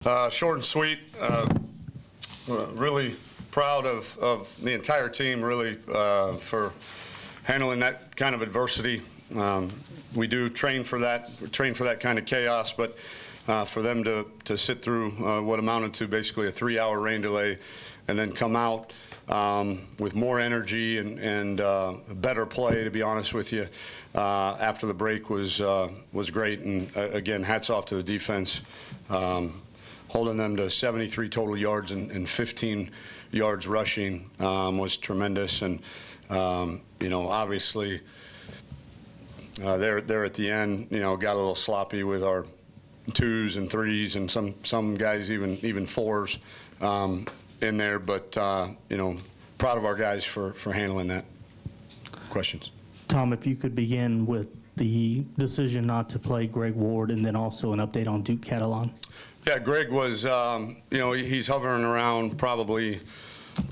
Short and sweet. Really proud of the entire team, really, for handling that kind of adversity. We do train for that kind of chaos, but for them to sit through what amounted to basically a 3-hour rain delay and then come out with more energy and better play, to be honest with you, after the break was great. And again, hats off to the defense. Holding them to 73 total yards and 15 yards rushing was tremendous. And obviously there at the end, got a little sloppy with our 2s and 3s and some guys even 4s in there. But proud of our guys for handling that. Questions? Tom, if you could begin with the decision not to play Greg Ward, and then also an update on Duke Catalan. Yeah, Greg was, he's hovering around probably,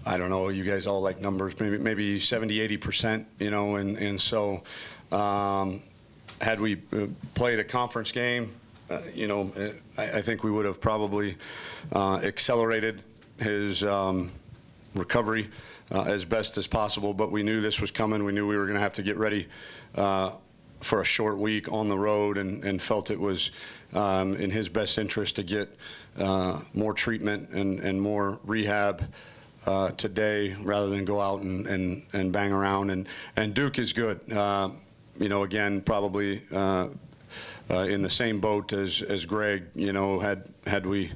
I don't know, you guys all like numbers, maybe 70, 80%, and so had we played a conference game, I think we would have probably accelerated his recovery as best as possible, but we knew this was coming. We knew we were going to have to get ready for a short week on the road, and felt it was in his best interest to get more treatment and more rehab today rather than go out and bang around. And Duke is good. Again, probably in the same boat as Greg. Had we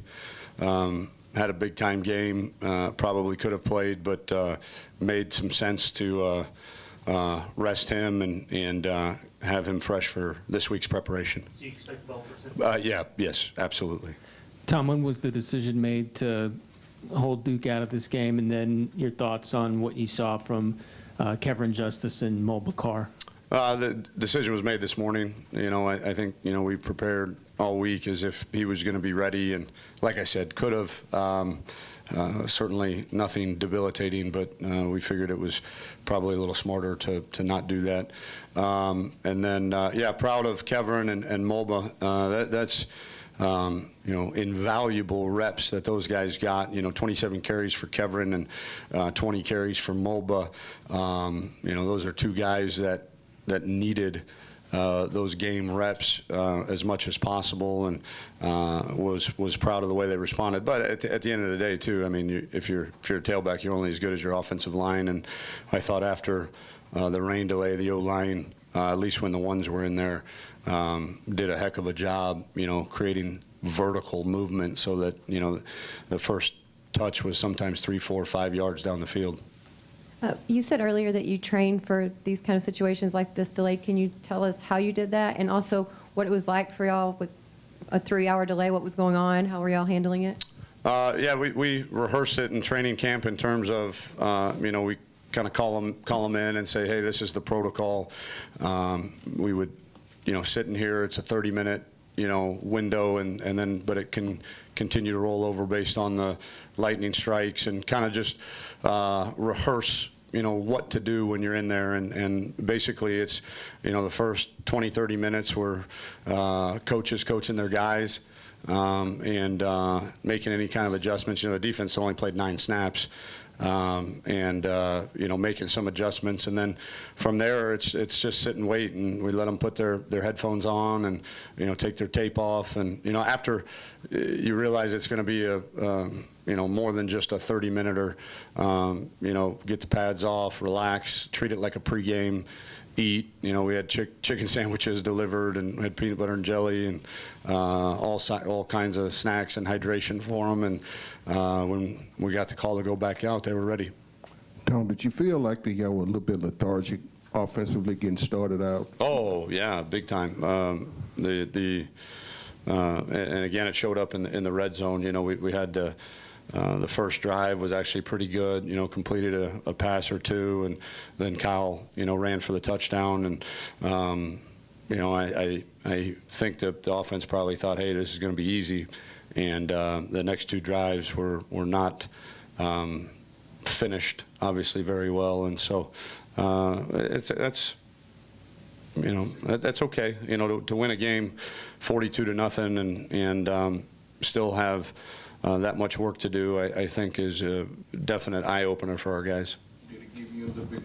had a big time game, probably could have played, but made some sense to rest him and have him fresh for this week's preparation. Do you expect ball for Cincinnati? Yes, absolutely. Tom, when was the decision made to hold Duke out of this game, and then your thoughts on what you saw from Kevin Justice and Mo Bakar? The decision was made this morning. I think we prepared all week as if he was going to be ready, and like I said, could have. Certainly nothing debilitating, but we figured it was probably a little smarter to not do that. And then, proud of Kevin and Mulba. That's invaluable reps that those guys got. 27 carries for Kevin and 20 carries for Mulba. Those are two guys that needed those game reps as much as possible, and was proud of the way they responded. But at the end of the day, too, I mean, if you're a tailback, you're only as good as your offensive line. And I thought after the rain delay, the O-line, at least when the ones were in there, did a heck of a job, creating vertical movement so that the first touch was sometimes 3, 4, 5 yards down the field. You said earlier that you trained for these kind of situations like this delay. Can you tell us how you did that, and also what it was like for y'all with a 3-hour delay? What was going on? How were y'all handling it? We rehearse it in training camp in terms of, we kind of call them in and say, hey, this is the protocol. We would, sit in here. It's a 30-minute, window, and then, but it can continue to roll over based on the lightning strikes, and kind of just rehearse what to do when you're in there. And basically it's the first 20-30 minutes were coaches coaching their guys and making any kind of adjustments. The defense only played 9 snaps, and making some adjustments, and then from there it's just sit and wait, and we let them put their headphones on and take their tape off, and after you realize it's going to be a more than just a 30-minute or get the pads off, relax, treat it like a pregame, eat. We had chicken sandwiches delivered, and had peanut butter and jelly, and all kinds of snacks and hydration for them. And when we got the call to go back out, they were ready. Tom, did you feel like they were a little bit lethargic offensively getting started out? Oh yeah, big time. And again, it showed up in the red zone. We had the first drive was actually pretty good. Completed a pass or two, and then Kyle, ran for the touchdown. And I think that the offense probably thought, hey, this is going to be easy. And the next 2 drives were not finished, obviously, very well. And so that's okay. To win a game 42-0, and still have that much work to do, I think is a definite eye-opener for our guys. Did it give you a little bit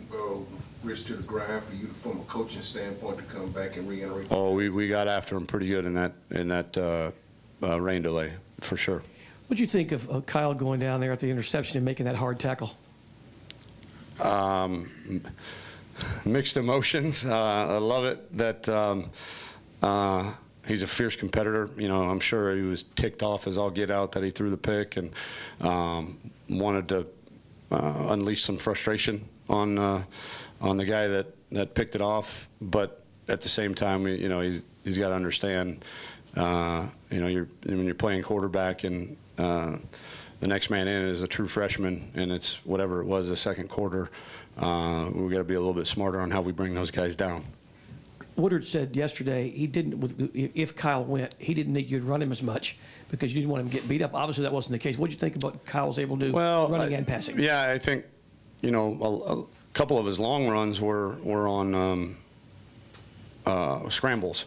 risk to the grind for you from a coaching standpoint to come back and reiterate? Oh, we got after him pretty good in that rain delay, for sure. What'd you think of Kyle going down there at the interception and making that hard tackle? Mixed emotions. I love it that he's a fierce competitor. You know, I'm sure he was ticked off as all get out that he threw the pick and wanted to unleash some frustration on the guy that picked it off. But at the same time, you know, he's got to understand. You know, when you're playing quarterback and the next man in is a true freshman, and it's whatever it was the second quarter. We've got to be a little bit smarter on how we bring those guys down. Woodard said yesterday he didn't. If Kyle went, he didn't think you'd run him as much because you didn't want him to get beat up. Obviously, that wasn't the case. What did you think about Kyle was able to do running and passing? Yeah, I think, you know, a couple of his long runs were on scrambles.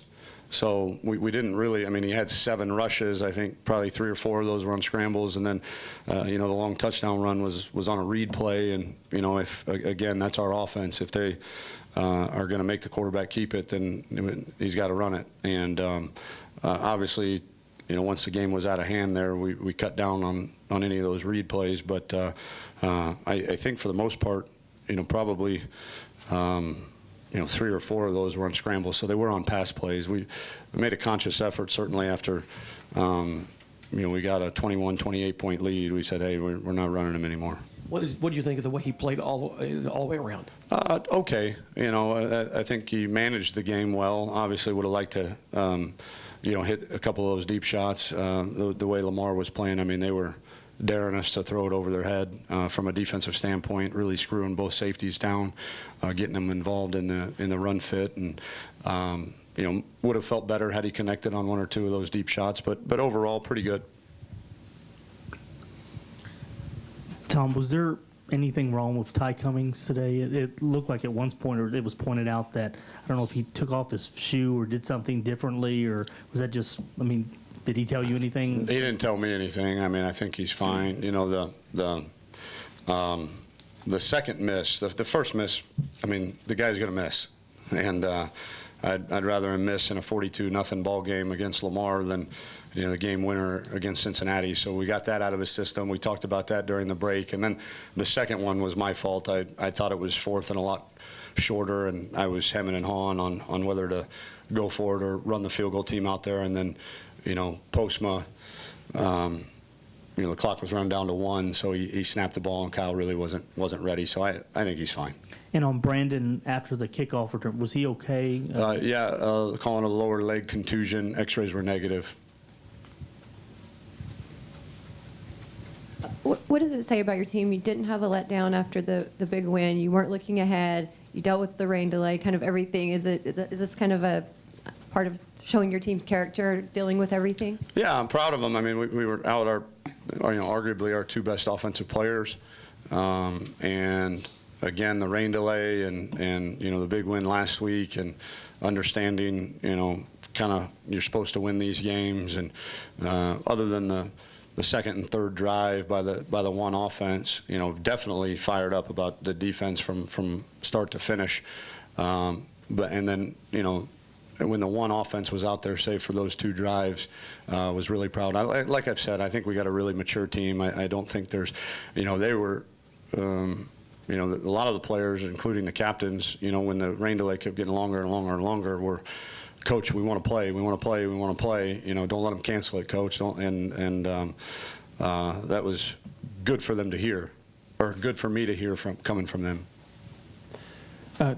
So we didn't really, I mean, he had 7 rushes. I think probably 3 or 4 of those were on scrambles. And then, you know, the long touchdown run was on a read play. And, you know, if, again, that's our offense. If they are going to make the quarterback keep it, then he's got to run it. And obviously, you know, once the game was out of hand there, we cut down on any of those read plays. But I think for the most part, you know, probably you know, 3 or 4 of those were on scrambles, so they were on pass plays. We made a conscious effort, certainly after, you know, we got a 21, 28-point lead. We said, hey, we're not running them anymore. What did you think of the way he played all the way around? Okay. You know, I think he managed the game well. Obviously would have liked to, you know, hit a couple of those deep shots. The way Lamar was playing, I mean, they were daring us to throw it over their head from a defensive standpoint, really screwing both safeties down, getting them involved in the run fit, and you know, would have felt better had he connected on 1 or 2 of those deep shots, but overall pretty good. Tom, was there anything wrong with Ty Cummings today? It looked like at one point, or it was pointed out that, I don't know if he took off his shoe or did something differently, or was that just, I mean, did he tell you anything? He didn't tell me anything. I mean, I think he's fine. You know, the second miss, the first miss, I mean, the guy's going to miss. And I'd rather him miss in a 42-0 ball game against Lamar than, you know, the game winner against Cincinnati. So we got that out of his system. We talked about that during the break. And then the second one was my fault. I thought it was 4th and a lot shorter, and I was hemming and hawing on whether to go for it or run the field goal team out there. And then, you know, Postma, you know, the clock was running down to 1, so he snapped the ball, and Kyle really wasn't ready. So I think he's fine. And on Brandon, after the kickoff return, was he okay? Yeah, calling a lower leg contusion. X-rays were negative. What does it say about your team? You didn't have a letdown after the big win. You weren't looking ahead. You dealt with the rain delay, kind of everything. Is this kind of a part of showing your team's character, dealing with everything? Yeah, I'm proud of them. I mean, we were out you know, arguably our 2 best offensive players, and again the rain delay and you know, the big win last week, and understanding, you know, kind of you're supposed to win these games, and other than the second and third drive by the one offense, you know, definitely fired up about the defense from start to finish, and then, you know, when the one offense was out there, save for those 2 drives, was really proud. Like I've said, I think we got a really mature team. I don't think there's, you know, they were, you know, a lot of the players, including the captains, you know, when the rain delay kept getting longer and longer and longer, were, Coach, we want to play, we want to play, we want to play. You know, don't let them cancel it, Coach. That was good for them to hear, or good for me to hear coming from them.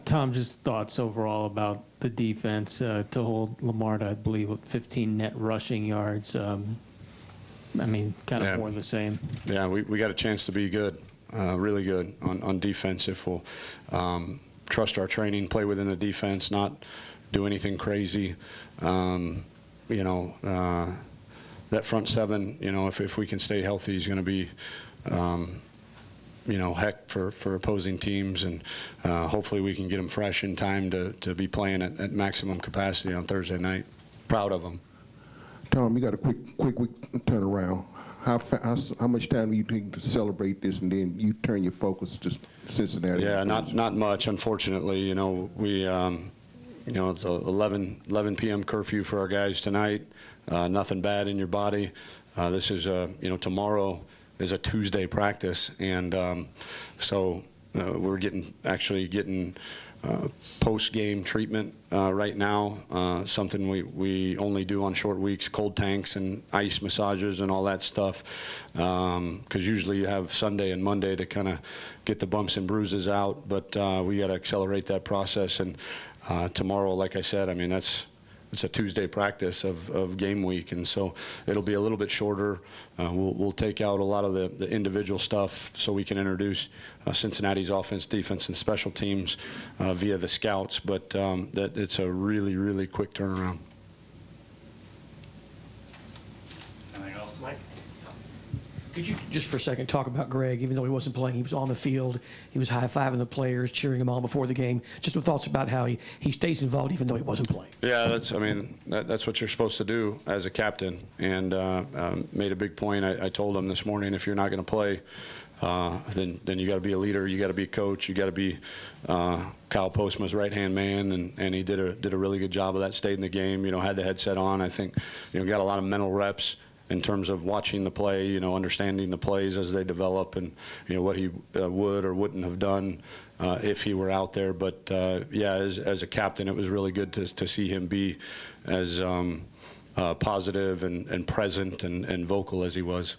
Tom, just thoughts overall about the defense to hold Lamar to, I believe, 15 net rushing yards. I mean, kind of more of the same. Yeah, we got a chance to be good, really good on defense if we'll trust our training, play within the defense, not do anything crazy. You know, that front 7, you know, if we can stay healthy, is going to be, you know, heck for opposing teams, and hopefully we can get them fresh in time to be playing at maximum capacity on Thursday night. Proud of them. Tom, you got a quick turnaround. How much time do you take to celebrate this, and then you turn your focus to Cincinnati? Yeah, not much, unfortunately. You know, we, it's a 11 p.m. curfew for our guys tonight. Nothing bad in your body. This is, tomorrow is a Tuesday practice, and so we're actually getting post-game treatment right now, something we only do on short weeks, cold tanks and ice massages and all that stuff, because usually you have Sunday and Monday to kind of get the bumps and bruises out, but we got to accelerate that process. And tomorrow, like I said, I mean, it's a Tuesday practice of game week, and so it'll be a little bit shorter. We'll take out a lot of the individual stuff so we can introduce Cincinnati's offense, defense, and special teams via the scouts, but that it's a really, really quick turnaround. Anything else, Mike? Could you just for a second talk about Greg? Even though he wasn't playing, he was on the field. He was high-fiving the players, cheering them on before the game. Just some thoughts about how he stays involved even though he wasn't playing. Yeah, that's what you're supposed to do as a captain, and made a big point. I told him this morning, if you're not going to play, then you got to be a leader, you got to be a coach, you got to be Kyle Postma's right-hand man, and he did a really good job of that. Stayed in the game, had the headset on. I think got a lot of mental reps in terms of watching the play, understanding the plays as they develop, and what he would or wouldn't have done if he were out there. But yeah, as a captain, it was really good to see him be as positive and present and vocal as he was.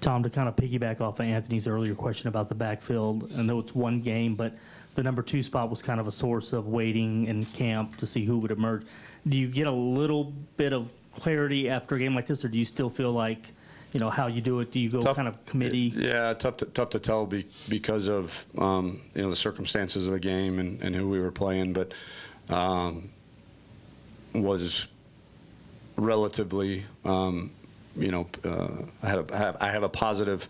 Tom, to kind of piggyback off of Anthony's earlier question about the backfield, I know it's one game, but the number 2 spot was kind of a source of waiting in camp to see who would emerge. Do you get a little bit of clarity after a game like this, or do you still feel like, how you do it? Do you go kind of committee? Yeah, tough to tell because of the circumstances of the game and who we were playing, but was relatively I have a positive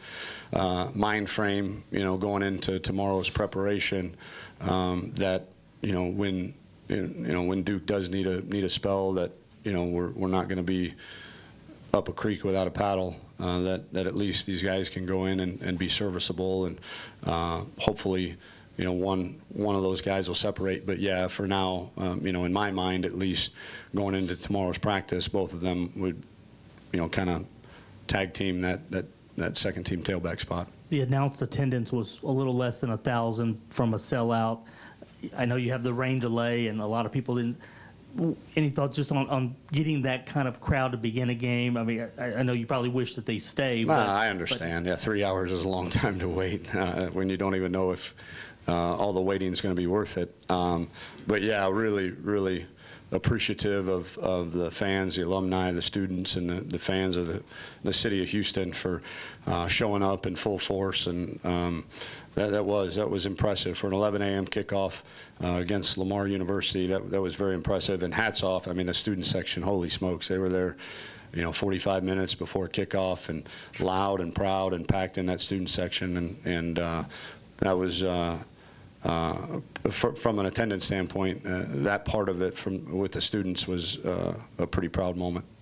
mind frame, going into tomorrow's preparation, that when Duke does need a spell, that we're not going to be up a creek without a paddle. That at least these guys can go in and be serviceable, and hopefully one of those guys will separate. But yeah, for now, in my mind at least, going into tomorrow's practice, both of them would kind of tag team that second team tailback spot. The announced attendance was a little less than 1,000 from a sellout. I know you have the rain delay, and a lot of people didn't. Any thoughts just on getting that kind of crowd to begin a game? I mean, I know you probably wish that they stay. I understand. Yeah, 3 hours is a long time to wait when you don't even know if all the waiting is going to be worth it. But yeah, really, really appreciative of the fans, the alumni, the students, and the fans of the city of Houston for showing up in full force, and that was impressive for an 11 a.m. kickoff against Lamar University. That was very impressive, and hats off. I mean, the student section, holy smokes, they were there 45 minutes before kickoff, and loud and proud and packed in that student section, and that was from an attendance standpoint, that part of it with the students was a pretty proud moment.